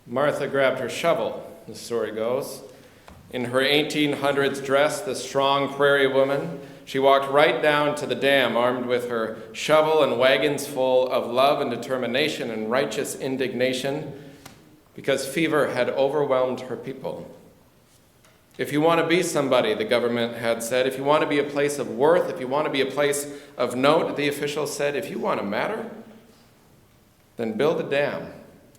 Martha grabbed her shovel, the story goes. In her 1800s dress, the strong prairie woman, she walked right down to the dam armed with her shovel and wagons full of love and determination and righteous indignation because fever had overwhelmed her people. If you want to be somebody, the government had said, if you want to be a place of worth, if you want to be a place of note, the officials said, if you want to matter, then build a dam,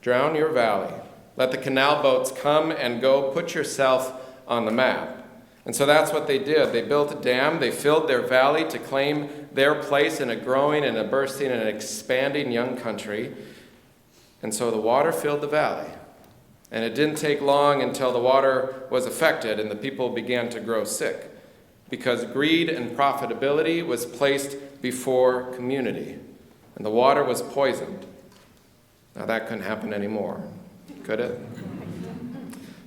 drown your valley, let the canal boats come and go, put yourself on the map. And so that's what they did. They built a dam, they filled their valley to claim their place in a growing and a bursting and an expanding young country. And so the water filled the valley. And it didn't take long until the water was affected and the people began to grow sick because greed and profitability was placed before community. And the water was poisoned. Now that couldn't happen anymore, could it?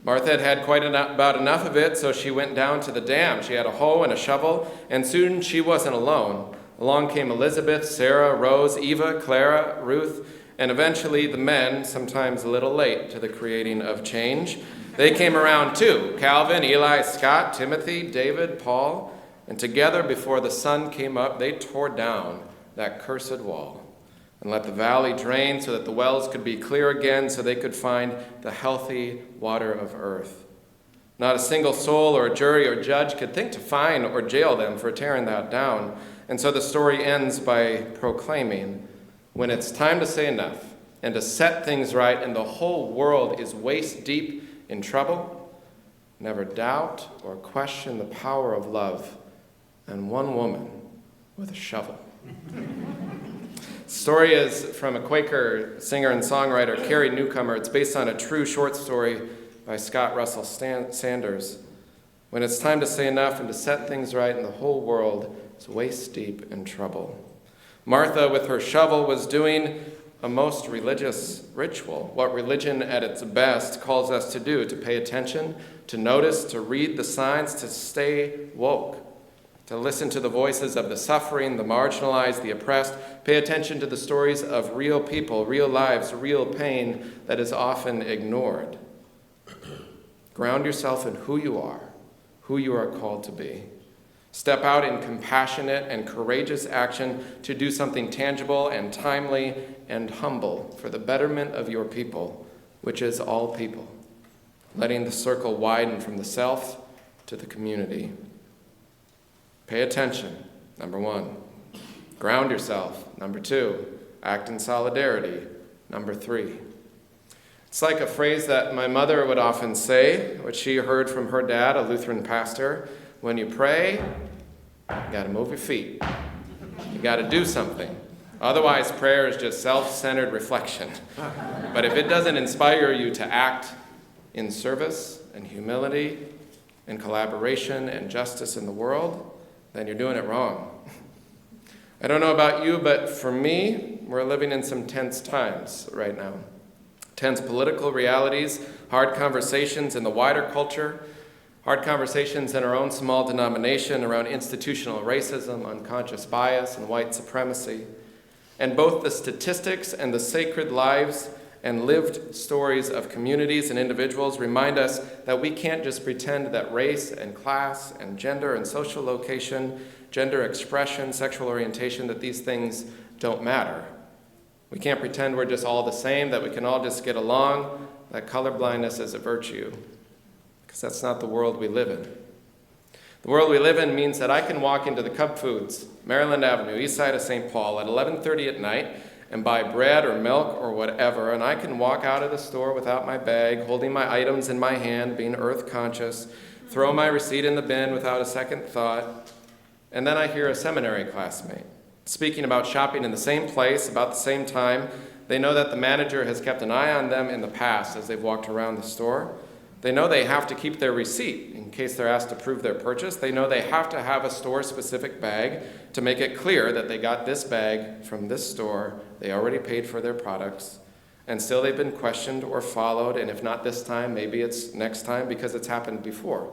Martha had had quite about enough of it, so she went down to the dam. She had a hoe and a shovel, and soon she wasn't alone. Along came Elizabeth, Sarah, Rose, Eva, Clara, Ruth, and eventually the men, sometimes a little late to the creating of change. They came around too, Calvin, Eli, Scott, Timothy, David, Paul, and together before the sun came up, they tore down that cursed wall and let the valley drain so that the wells could be clear again so they could find the healthy water of earth. Not a single soul or a jury or judge could think to fine or jail them for tearing that down. And so the story ends by proclaiming, when it's time to say enough and to set things right and the whole world is waist deep in trouble, never doubt or question the power of love and one woman with a shovel. The story is from a Quaker singer and songwriter, Carrie Newcomer. It's based on a true short story by Scott Russell Sanders. When it's time to say enough and to set things right and the whole world is waist deep in trouble. Martha, with her shovel, was doing a most religious ritual, what religion at its best calls us to do, to pay attention, to notice, to read the signs, to stay woke, to listen to the voices of the suffering, the marginalized, the oppressed, pay attention to the stories of real people, real lives, real pain that is often ignored. Ground yourself in who you are called to be. Step out in compassionate and courageous action to do something tangible and timely and humble for the betterment of your people, which is all people, letting the circle widen from the self to the community. Pay attention, number 1. Ground yourself, number 2. Act in solidarity, number 3. It's like a phrase that my mother would often say, which she heard from her dad, a Lutheran pastor. When you pray, you got to move your feet. You got to do something. Otherwise, prayer is just self-centered reflection. But if it doesn't inspire you to act in service and humility and collaboration and justice in the world, then you're doing it wrong. I don't know about you, but for me, we're living in some tense times right now. Tense political realities, hard conversations in the wider culture, hard conversations in our own small denomination around institutional racism, unconscious bias, and white supremacy. And both the statistics and the sacred lives and lived stories of communities and individuals remind us that we can't just pretend that race and class and gender and social location, gender expression, sexual orientation, that these things don't matter. We can't pretend we're just all the same, that we can all just get along, that colorblindness is a virtue, because that's not the world we live in. The world we live in means that I can walk into the Cub Foods, Maryland Avenue, east side of St. Paul, at 11:30 at night and buy bread or milk or whatever, and I can walk out of the store without my bag, holding my items in my hand, being earth conscious, throw my receipt in the bin without a second thought, and then I hear a seminary classmate speaking about shopping in the same place about the same time. They know that the manager has kept an eye on them in the past as they've walked around the store. They know they have to keep their receipt in case they're asked to prove their purchase. They know they have to have a store-specific bag to make it clear that they got this bag from this store. They already paid for their products. And still they've been questioned or followed, and if not this time, maybe it's next time because it's happened before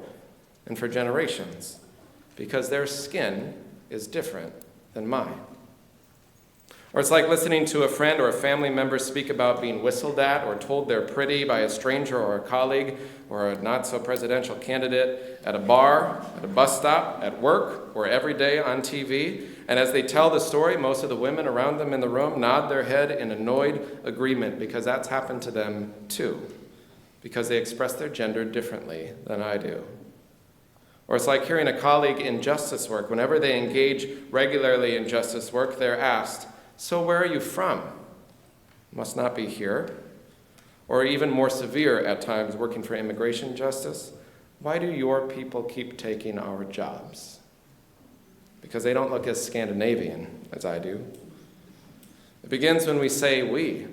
and for generations, because their skin is different than mine. Or it's like listening to a friend or a family member speak about being whistled at or told they're pretty by a stranger or a colleague or a not-so-presidential candidate at a bar, at a bus stop, at work, or every day on TV. And as they tell the story, most of the women around them in the room nod their head in annoyed agreement because that's happened to them too, because they express their gender differently than I do. Or it's like hearing a colleague in justice work. Whenever they engage regularly in justice work, they're asked, "So where are you from?" Must not be here. Or even more severe at times, working for immigration justice, "Why do your people keep taking our jobs?" Because they don't look as Scandinavian as I do. It begins when we say we.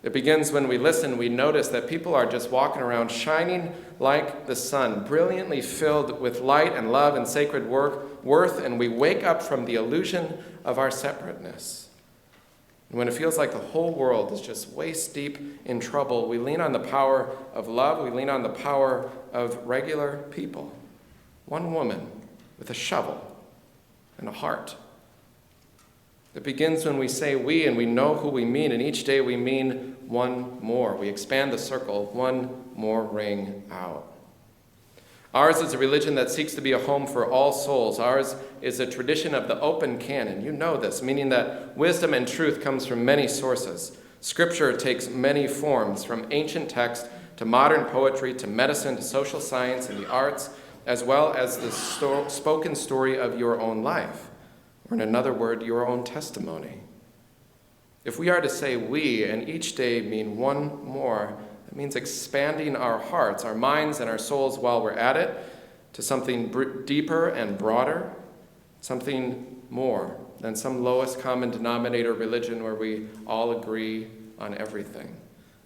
It begins when we listen, we notice that people are just walking around shining like the sun, brilliantly filled with light and love and sacred worth, and we wake up from the illusion of our separateness. And when it feels like the whole world is just waist deep in trouble, we lean on the power of love, we lean on the power of regular people. One woman with a shovel and a heart. It begins when we say we and we know who we mean, and each day we mean one more. We expand the circle, one more ring out. Ours is a religion that seeks to be a home for all souls. Ours is a tradition of the open canon. You know this, meaning that wisdom and truth comes from many sources. Scripture takes many forms, from ancient text to modern poetry to medicine to social science and the arts, as well as the spoken story of your own life, or in another word, your own testimony. If we are to say we and each day mean one more, it means expanding our hearts, our minds, and our souls while we're at it to something deeper and broader, something more than some lowest common denominator religion where we all agree on everything.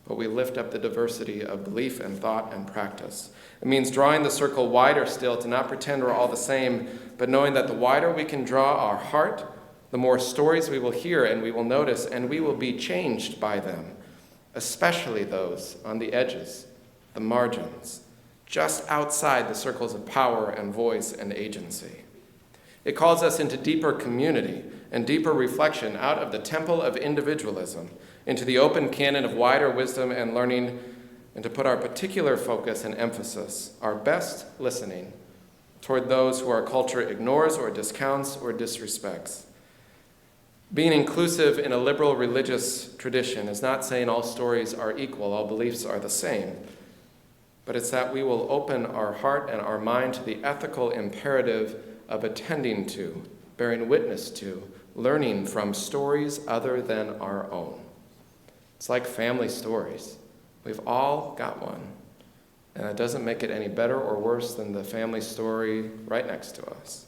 But we lift up the diversity of belief and thought and practice. It means drawing the circle wider still, to not pretend we're all the same, but knowing that the wider we can draw our heart, the more stories we will hear and we will notice, and we will be changed by them, especially those on the edges, the margins, just outside the circles of power and voice and agency. It calls us into deeper community and deeper reflection out of the temple of individualism into the open canon of wider wisdom and learning, and to put our particular focus and emphasis, our best listening, toward those who our culture ignores or discounts or disrespects. Being inclusive in a liberal religious tradition is not saying all stories are equal, all beliefs are the same, but it's that we will open our heart and our mind to the ethical imperative of attending to, bearing witness to, learning from stories other than our own. It's like family stories. We've all got one, and it doesn't make it any better or worse than the family story right next to us.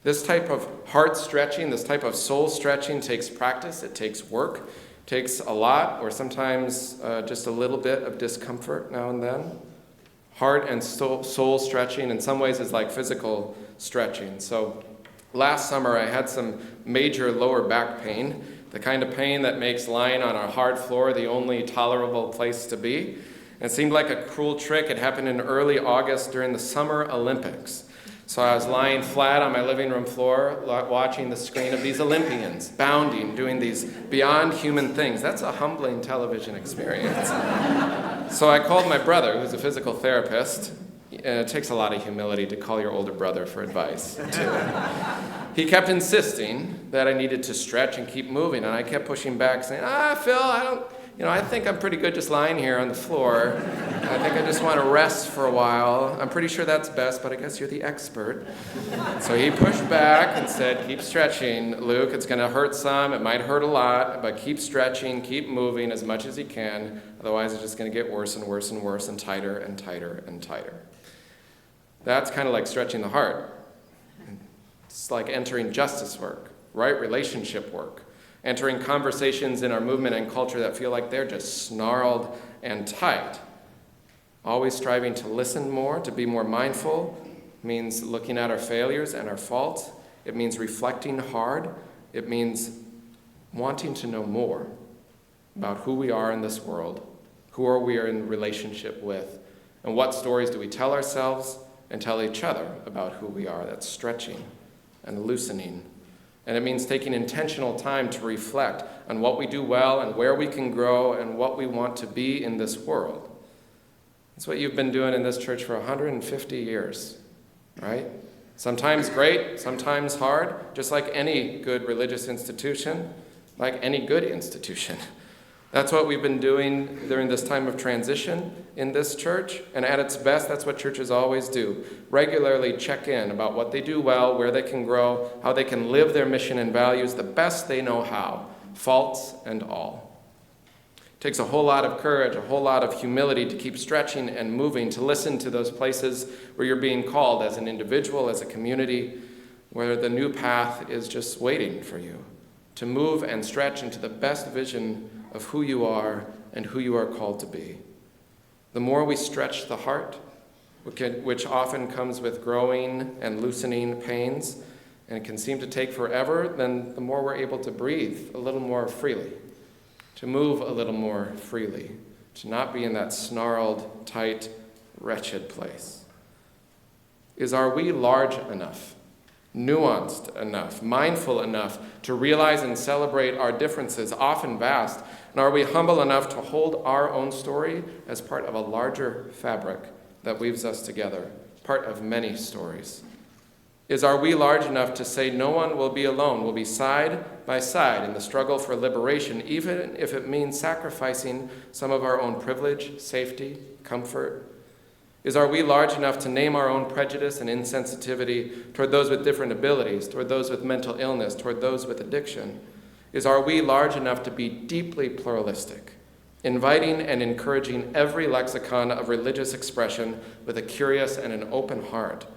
This type of heart stretching, this type of soul stretching takes practice, it takes work, takes a lot, or sometimes just a little bit of discomfort now and then. Heart and soul stretching in some ways is like physical stretching. So last summer I had some major lower back pain, the kind of pain that makes lying on a hard floor the only tolerable place to be. And it seemed like a cruel trick. It happened in early August during the Summer Olympics. So I was lying flat on my living room floor watching the screen of these Olympians, bounding, doing these beyond human things. That's a humbling television experience. So I called my brother, who's a physical therapist. It takes a lot of humility to call your older brother for advice, too. He kept insisting that I needed to stretch and keep moving, and I kept pushing back, saying, Phil, I think I'm pretty good just lying here on the floor. I think I just want to rest for a while. I'm pretty sure that's best, but I guess you're the expert. So he pushed back and said, keep stretching, Luke. It's going to hurt some. It might hurt a lot, but keep stretching, keep moving as much as you can. Otherwise, it's just going to get worse and worse and worse and tighter and tighter and tighter. That's kind of like stretching the heart. It's like entering justice work, right relationship work, entering conversations in our movement and culture that feel like they're just snarled and tight. Always striving to listen more, to be more mindful, means looking at our failures and our faults. It means reflecting hard. It means wanting to know more about who we are in this world, who are we in relationship with, and what stories do we tell ourselves and tell each other about who we are. That's stretching and loosening And it means taking intentional time to reflect on what we do well and where we can grow and what we want to be in this world. That's what you've been doing in this church for 150 years, right? Sometimes great, sometimes hard, just like any good religious institution, like any good institution. That's what we've been doing during this time of transition in this church, and at its best, that's what churches always do. Regularly check in about what they do well, where they can grow, how they can live their mission and values the best they know how, faults and all. It takes a whole lot of courage, a whole lot of humility to keep stretching and moving, to listen to those places where you're being called as an individual, as a community, where the new path is just waiting for you, to move and stretch into the best vision of who you are and who you are called to be. The more we stretch the heart, which often comes with growing and loosening pains, and it can seem to take forever, then the more we're able to breathe a little more freely, to move a little more freely, to not be in that snarled, tight, wretched place. Are we large enough, nuanced enough, mindful enough to realize and celebrate our differences, often vast? And are we humble enough to hold our own story as part of a larger fabric that weaves us together, part of many stories? Are we large enough to say no one will be alone, we'll be side by side in the struggle for liberation, even if it means sacrificing some of our own privilege, safety, comfort? Are we large enough to name our own prejudice and insensitivity toward those with different abilities, toward those with mental illness, toward those with addiction? Are we large enough to be deeply pluralistic, inviting and encouraging every lexicon of religious expression with a curious and an open heart,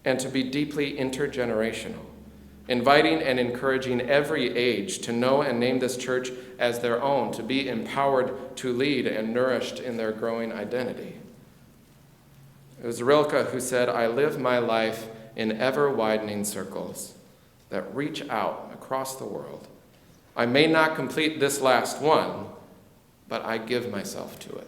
and to be deeply intergenerational, inviting and encouraging every age to know and name this church as their own, to be empowered to lead and nourished in their growing identity? It was Rilke who said, "I live my life in ever-widening circles that reach out across the world. I may not complete this last one, but I give myself to it."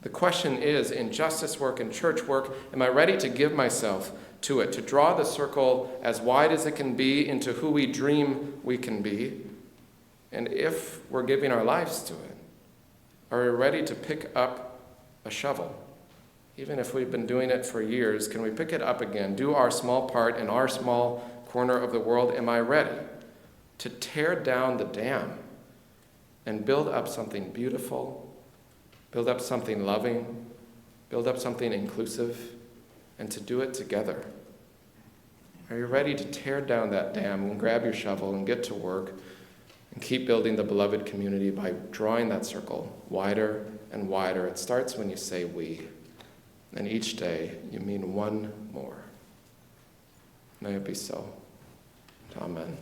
The question is, in justice work and church work, am I ready to give myself to it, to draw the circle as wide as it can be into who we dream we can be? And if we're giving our lives to it, are we ready to pick up a shovel? Even if we've been doing it for years, can we pick it up again, do our small part in our small corner of the world? Am I ready to tear down the dam and build up something beautiful, build up something loving, build up something inclusive, and to do it together? Are you ready to tear down that dam and grab your shovel and get to work and keep building the beloved community by drawing that circle wider and wider? It starts when you say we, and each day you mean one more. May it be so. Amen.